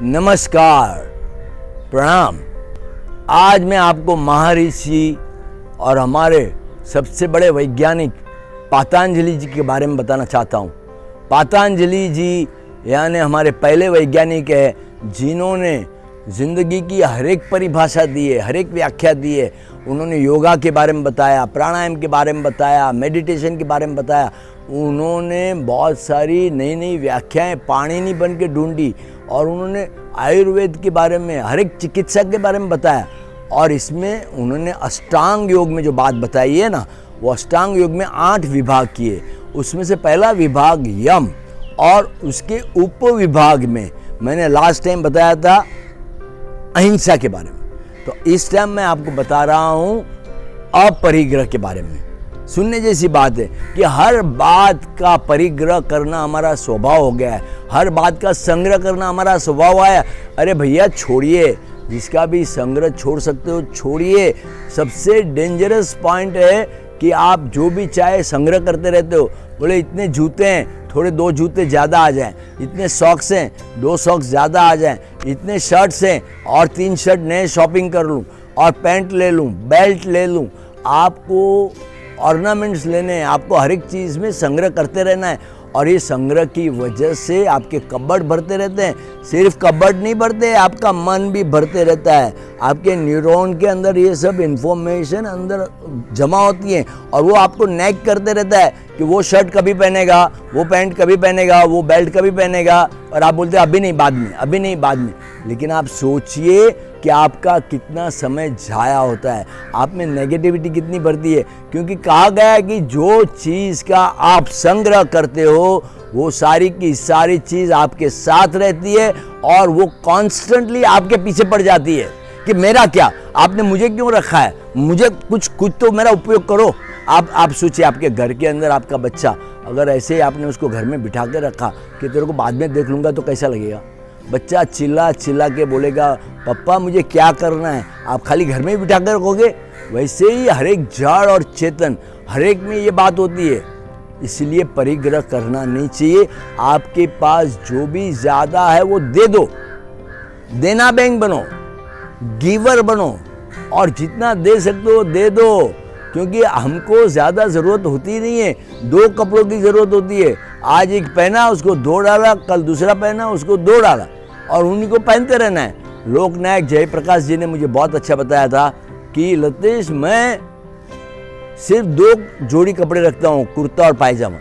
नमस्कार, प्रणाम। आज मैं आपको महर्षि और हमारे सबसे बड़े वैज्ञानिक पतंजलि जी के बारे में बताना चाहता हूँ। पतंजलि जी यानी हमारे पहले वैज्ञानिक है जिन्होंने ज़िंदगी की हर एक परिभाषा दी है, हर एक व्याख्या दी है। उन्होंने योगा के बारे में बताया, प्राणायाम के बारे में बताया, मेडिटेशन के बारे में बताया। उन्होंने बहुत सारी नई नई व्याख्याएं पाणिनि बन के ढूंढी और उन्होंने आयुर्वेद के बारे में, हर एक चिकित्सा के बारे में बताया। और इसमें उन्होंने अष्टांग योग में जो बात बताई है ना, वो अष्टांग योग में 8 विभाग किए। उसमें से पहला विभाग यम और उसके उप विभाग में मैंने लास्ट टाइम बताया था अहिंसा के बारे में। तो इस टाइम मैं आपको बता रहा हूँ अपरिग्रह के बारे में। सुनने जैसी बात है कि हर बात का परिग्रह करना हमारा स्वभाव हो गया है, हर बात का संग्रह करना हमारा स्वभाव आया। अरे भैया छोड़िए, जिसका भी संग्रह छोड़ सकते हो छोड़िए। सबसे डेंजरस पॉइंट है कि आप जो भी चाहे संग्रह करते रहते हो। बोले इतने जूते हैं, थोड़े 2 जूते ज़्यादा आ जाएं, इतने सॉक्स हैं 2 सॉक्स ज़्यादा आ जाएं, इतने शर्ट्स हैं और 3 शर्ट नए शॉपिंग कर लूँ और पैंट ले लूँ, बेल्ट ले लूँ। आपको ऑर्नामेंट्स लेने हैं, आपको हर एक चीज़ में संग्रह करते रहना है। और ये संग्रह की वजह से आपके कबर्ड भरते रहते हैं। सिर्फ कबर्ड नहीं भरते, आपका मन भी भरते रहता है। आपके न्यूरॉन के अंदर ये सब इन्फॉर्मेशन अंदर जमा होती है और वो आपको नैग करते रहता है कि वो शर्ट कभी पहनेगा, वो पैंट कभी पहनेगा, वो बेल्ट कभी पहनेगा। और आप बोलते हैं अभी नहीं बाद में, अभी नहीं बाद में। लेकिन आप सोचिए कि आपका कितना समय जाया होता है, आप में नेगेटिविटी कितनी बढ़ती है। क्योंकि कहा गया है कि जो चीज़ का आप संग्रह करते हो वो सारी की सारी चीज़ आपके साथ रहती है और वो कॉन्स्टेंटली आपके पीछे पड़ जाती है कि मेरा क्या, आपने मुझे क्यों रखा है, मुझे कुछ तो मेरा उपयोग करो। आप सोचिए, आपके घर के अंदर आपका बच्चा अगर ऐसे ही आपने उसको घर में बिठा के रखा कि तेरे को बाद में देख लूँगा, तो कैसा लगेगा? बच्चा चिल्ला चिल्ला के बोलेगा पप्पा मुझे क्या करना है, आप खाली घर में ही बिठा कर रखोगे। वैसे ही हर एक जड़ और चेतन, हर एक में ये बात होती है। इसलिए परिग्रह करना नहीं चाहिए। आपके पास जो भी ज़्यादा है वो दे दो, देना बैंक बनो, गिवर बनो और जितना दे सकते हो दे दो। क्योंकि हमको ज़्यादा ज़रूरत होती नहीं है, 2 कपड़ों की ज़रूरत होती है। आज एक पहना उसको 2 डाला, कल दूसरा पहना उसको 2 डाला और उन्हीं को पहनते रहना है। लोकनायक जयप्रकाश जी ने मुझे बहुत अच्छा बताया था कि लतेश मैं सिर्फ 2 जोड़ी कपड़े रखता हूँ, कुर्ता और पायजामा।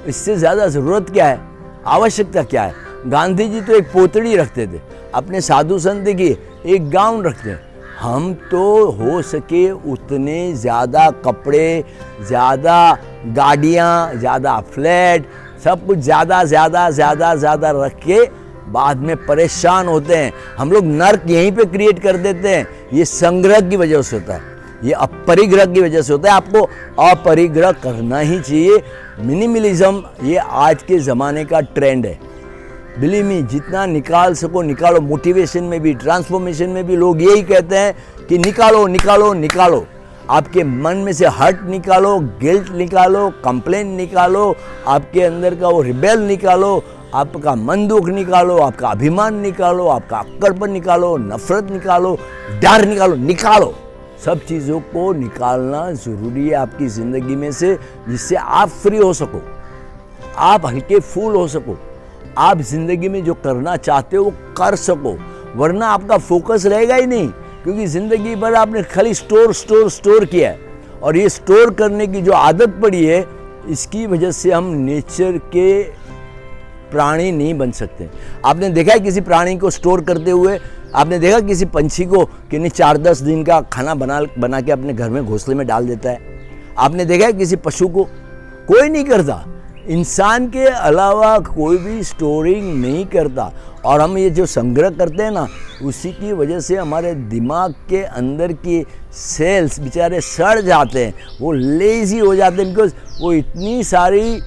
इससे ज़्यादा ज़रूरत क्या है, आवश्यकता क्या है? गांधी जी तो एक पोतड़ी रखते थे, अपने साधु संत की एक गाउन रखते हैं। हम तो हो सके उतने ज़्यादा कपड़े, ज़्यादा गाड़ियाँ, ज़्यादा फ्लैट, सब कुछ ज़्यादा रख के बाद में परेशान होते हैं। हम लोग नर्क यहीं पे क्रिएट कर देते हैं। ये संग्रह की वजह से होता है, ये अपरिग्रह की वजह से होता है। आपको अपरिग्रह करना ही चाहिए। मिनिमलिज्म ये आज के ज़माने का ट्रेंड है। बिलीव मी, जितना निकाल सको निकालो। मोटिवेशन में भी, ट्रांसफॉर्मेशन में भी लोग यही कहते हैं कि निकालो निकालो निकालो। आपके मन में से हर्ट निकालो, गिल्ट निकालो, कंप्लेन निकालो, आपके अंदर का वो रिबेल निकालो, आपका मन दुख निकालो, आपका अभिमान निकालो, आपका अक्कड़पन निकालो, नफरत निकालो, डर निकालो, निकालो। सब चीज़ों को निकालना ज़रूरी है आपकी ज़िंदगी में से, जिससे आप फ्री हो सको, आप हल्के फूल हो सको, आप ज़िंदगी में जो करना चाहते हो वो कर सको। वरना आपका फोकस रहेगा ही नहीं। क्योंकि ज़िंदगी भर आपने खाली स्टोर किया है और ये स्टोर करने की जो आदत पड़ी है, इसकी वजह से हम नेचर के प्राणी नहीं बन सकते। आपने देखा है किसी प्राणी को स्टोर करते हुए? आपने देखा किसी पंछी को कि नहीं 4-10 दिन का खाना बना के अपने घर में घोंसले में डाल देता है? आपने देखा है किसी पशु को? कोई नहीं करता। इंसान के अलावा कोई भी स्टोरिंग नहीं करता। और हम ये जो संग्रह करते हैं ना, उसी की वजह से हमारे दिमाग के अंदर की सेल्स बेचारे सड़ जाते हैं, वो लेज़ी हो जाते हैं। बिकॉज वो इतनी सारी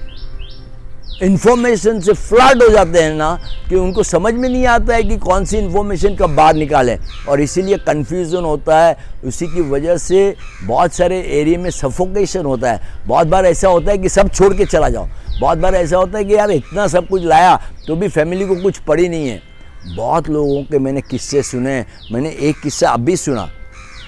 इन्फॉर्मेशन से फ्लड हो जाते हैं ना कि उनको समझ में नहीं आता है कि कौन सी इन्फॉर्मेशन कब बाहर निकालें, और इसीलिए कन्फ्यूज़न होता है। उसी की वजह से बहुत सारे एरिया में सफोकेशन होता है। बहुत बार ऐसा होता है कि सब छोड़ के चला जाओ। बहुत बार ऐसा होता है कि यार इतना सब कुछ लाया तो भी फैमिली को कुछ पड़ी नहीं है। बहुत लोगों के मैंने किस्से सुने। मैंने एक किस्सा अभी सुना,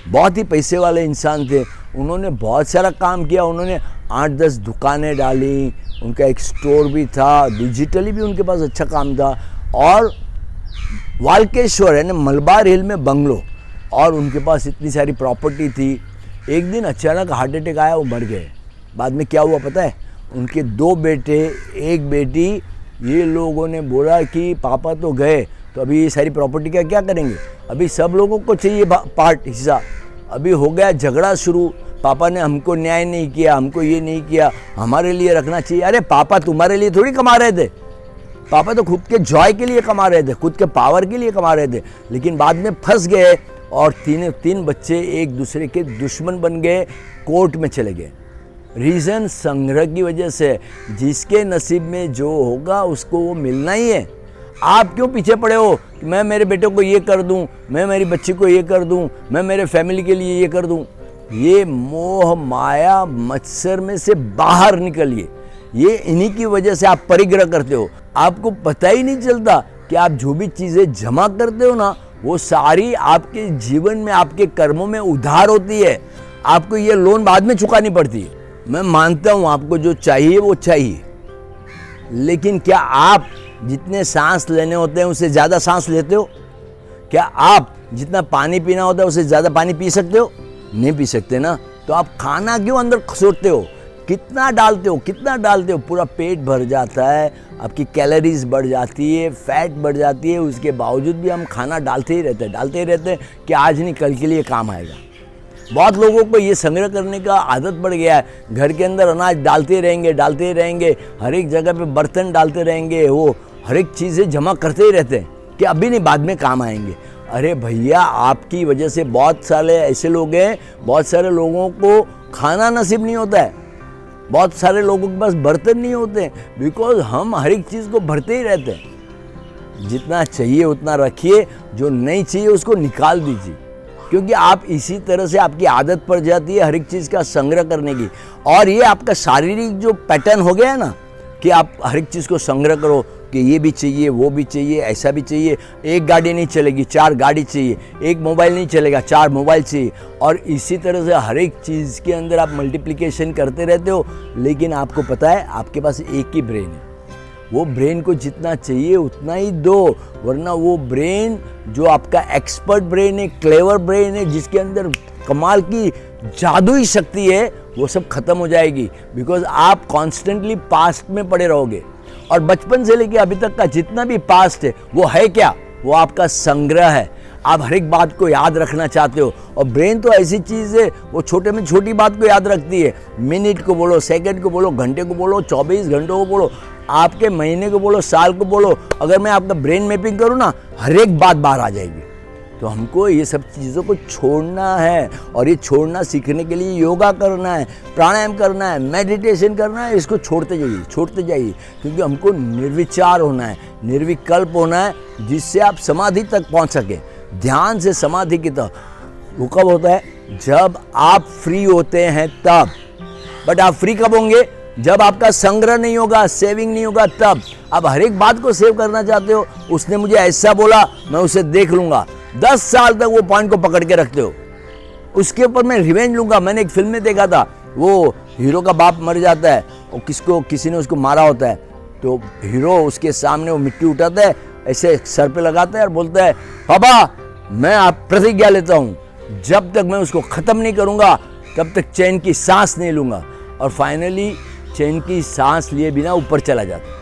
बहुत ही पैसे वाले इंसान थे, उन्होंने बहुत सारा काम किया। उन्होंने 8-10 दुकानें डाली, उनका एक स्टोर भी था, डिजिटली भी उनके पास अच्छा काम था, और वालकेश्वर यानी मलबार हिल में बंगलो, और उनके पास इतनी सारी प्रॉपर्टी थी। एक दिन अचानक हार्ट अटैक आया, वो मर गए। बाद में क्या हुआ पता है? उनके 2 बेटे, 1 बेटी। ये लोगों ने बोला कि पापा तो गए, तो अभी ये सारी प्रॉपर्टी का क्या करेंगे? अभी सब लोगों को चाहिए पार्ट, हिस्सा। अभी हो गया झगड़ा शुरू। पापा ने हमको न्याय नहीं किया, हमको ये नहीं किया, हमारे लिए रखना चाहिए। अरे पापा तुम्हारे लिए थोड़ी कमा रहे थे, पापा तो खुद के जॉय के लिए कमा रहे थे, खुद के पावर के लिए कमा रहे थे। लेकिन बाद में फंस गए और तीन बच्चे एक दूसरे के दुश्मन बन गए, कोर्ट में चले गए। रीज़न संग्रह की वजह से। जिसके नसीब में जो होगा उसको वो मिलना ही है। आप क्यों पीछे पड़े हो कि मैं मेरे बेटे को ये कर दूं, मैं मेरी बच्ची को ये कर दूं, मैं मेरे फैमिली के लिए ये कर दूं? ये मोह माया मत्सर में से बाहर निकलिए। ये इन्हीं की वजह से आप परिग्रह करते हो। आपको पता ही नहीं चलता कि आप जो भी चीज़ें जमा करते हो ना, वो सारी आपके जीवन में, आपके कर्मों में उधार होती है। आपको ये लोन बाद में चुकानी पड़ती है। मैं मानता हूँ आपको जो चाहिए वो चाहिए, लेकिन क्या आप जितने सांस लेने होते हैं उससे ज़्यादा सांस लेते हो? क्या आप जितना पानी पीना होता है उससे ज़्यादा पानी पी सकते हो? नहीं पी सकते ना। तो आप खाना क्यों अंदर सोचते हो? कितना डालते हो, कितना डालते हो? पूरा पेट भर जाता है, आपकी कैलोरीज बढ़ जाती है, फैट बढ़ जाती है। उसके बावजूद भी हम खाना डालते ही रहते हैं कि आज नहीं कल के लिए काम आएगा। बहुत लोगों को ये संग्रह करने का आदत पड़ गया है। घर के अंदर अनाज डालते रहेंगे, हर एक जगह पे बर्तन डालते रहेंगे, वो हर एक चीज़ें जमा करते ही रहते हैं कि अभी नहीं बाद में काम आएंगे। अरे भैया, आपकी वजह से बहुत सारे ऐसे लोग हैं, बहुत सारे लोगों को खाना नसीब नहीं होता है, बहुत सारे लोगों के पास बर्तन नहीं होते हैं, बिकॉज हम हर एक चीज़ को भरते ही रहते हैं। जितना चाहिए उतना रखिए, जो नहीं चाहिए उसको निकाल दीजिए, क्योंकि आप इसी तरह से आपकी आदत पड़ जाती है हर एक चीज़ का संग्रह करने की। और ये आपका शारीरिक जो पैटर्न हो गया है ना, कि आप हर एक चीज़ को संग्रह करो कि ये भी चाहिए, वो भी चाहिए, ऐसा भी चाहिए। एक गाड़ी नहीं चलेगी, 4 गाड़ी चाहिए, एक मोबाइल नहीं चलेगा, 4 मोबाइल चाहिए। और इसी तरह से हर एक चीज़ के अंदर आप मल्टीप्लिकेशन करते रहते हो। लेकिन आपको पता है आपके पास एक ही ब्रेन है, वो ब्रेन को जितना चाहिए उतना ही दो, वरना वो ब्रेन जो आपका एक्सपर्ट ब्रेन है, क्लेवर ब्रेन है, जिसके अंदर कमाल की जादुई शक्ति है, वो सब खत्म हो जाएगी। बिकॉज आप कॉन्स्टेंटली पास्ट में पड़े रहोगे। और बचपन से लेके अभी तक का जितना भी पास्ट है वो है क्या? वो आपका संग्रह है। आप हर एक बात को याद रखना चाहते हो, और ब्रेन तो ऐसी चीज़ है, वो छोटे में छोटी बात को याद रखती है। मिनट को बोलो, सेकंड को बोलो, घंटे को बोलो, 24 घंटों को बोलो, आपके महीने को बोलो, साल को बोलो। अगर मैं आपका ब्रेन मैपिंग करूँ ना, हर एक बात बाहर आ जाएगी। तो हमको ये सब चीज़ों को छोड़ना है, और ये छोड़ना सीखने के लिए योगा करना है, प्राणायाम करना है, मेडिटेशन करना है। इसको छोड़ते जाइए, क्योंकि हमको निर्विचार होना है, निर्विकल्प होना है, जिससे आप समाधि तक पहुंच सकें। ध्यान से समाधि की तरफ वो कब होता है? जब आप फ्री होते हैं तब। बट आप फ्री कब होंगे? जब आपका संग्रह नहीं होगा, सेविंग नहीं होगा, तब। आप हर एक बात को सेव करना चाहते हो, उसने मुझे ऐसा बोला, मैं उसे देख लूंगा, 10 साल तक वो पॉइंट को पकड़ के रखते हो। उसके ऊपर मैं रिवेंज लूंगा। मैंने एक फिल्म में देखा था, वो हीरो का बाप मर जाता है और किसी ने उसको मारा होता है, तो हीरो उसके सामने वो मिट्टी उठाता है, ऐसे सर पे लगाता है और बोलता है, पापा मैं आप प्रतिज्ञा लेता हूँ, जब तक मैं उसको ख़त्म नहीं करूँगा तब तक चैन की सांस नहीं लूँगा। और फाइनली चैन की सांस लिए बिना ऊपर चला जाता।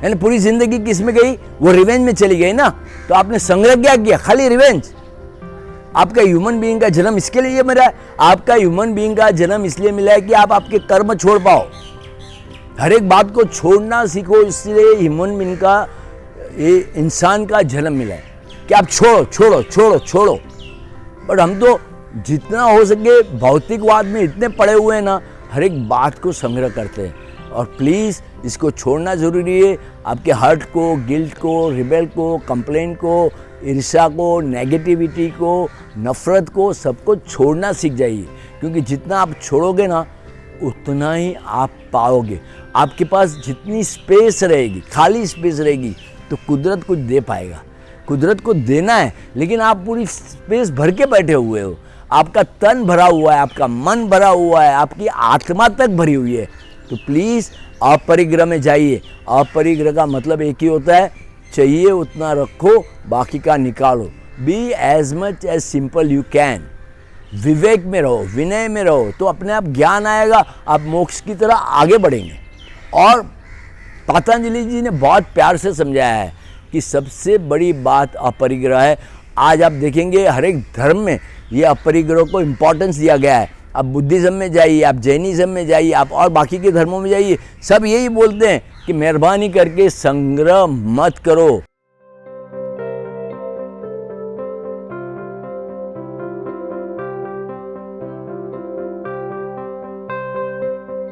यानी पूरी जिंदगी किस में गई? वो रिवेंज में चली गई ना। तो आपने संग्रह क्या किया? खाली रिवेंज। आपका ह्यूमन बीइंग का जन्म इसके लिए मिला है। आपका ह्यूमन बीइंग का जन्म इसलिए मिला है कि आप आपके कर्म छोड़ पाओ, हर एक बात को छोड़ना सीखो। इसलिए ह्यूमन बीइंग का, ये इंसान का जन्म मिला है कि आप छोड़ो। बट हम तो जितना हो सके भौतिकवाद में इतने पड़े हुए हैं ना, हर एक बात को संग्रह करते हैं। और प्लीज़ इसको छोड़ना ज़रूरी है। आपके हर्ट को, गिल्ट को, रिबेल को, कंप्लेंट को, ईर्ष्या को, नेगेटिविटी को, नफ़रत को, सबको छोड़ना सीख जाइए। क्योंकि जितना आप छोड़ोगे ना, उतना ही आप पाओगे। आपके पास जितनी स्पेस रहेगी, खाली स्पेस रहेगी, तो कुदरत कुछ दे पाएगा। कुदरत को देना है, लेकिन आप पूरी स्पेस भर के बैठे हुए हो, आपका तन भरा हुआ है, आपका मन भरा हुआ है, आपकी आत्मा तक भरी हुई है, तो प्लीज़ अपरिग्रह में जाइए। अपरिग्रह का मतलब एक ही होता है, चाहिए उतना रखो, बाकी का निकालो। Be as much as simple you can. विवेक में रहो, विनय में रहो, तो अपने आप ज्ञान आएगा, आप मोक्ष की तरह आगे बढ़ेंगे। और पतंजलि जी ने बहुत प्यार से समझाया है कि सबसे बड़ी बात अपरिग्रह है। आज आप देखेंगे हर एक धर्म में ये अपरिग्रह को इम्पोर्टेंस दिया गया है। आप बुद्धिज़्म में जाइए, आप जैनिज़्म में जाइए, आप और बाकी के धर्मों में जाइए, सब यही बोलते हैं कि मेहरबानी करके संग्रह मत करो,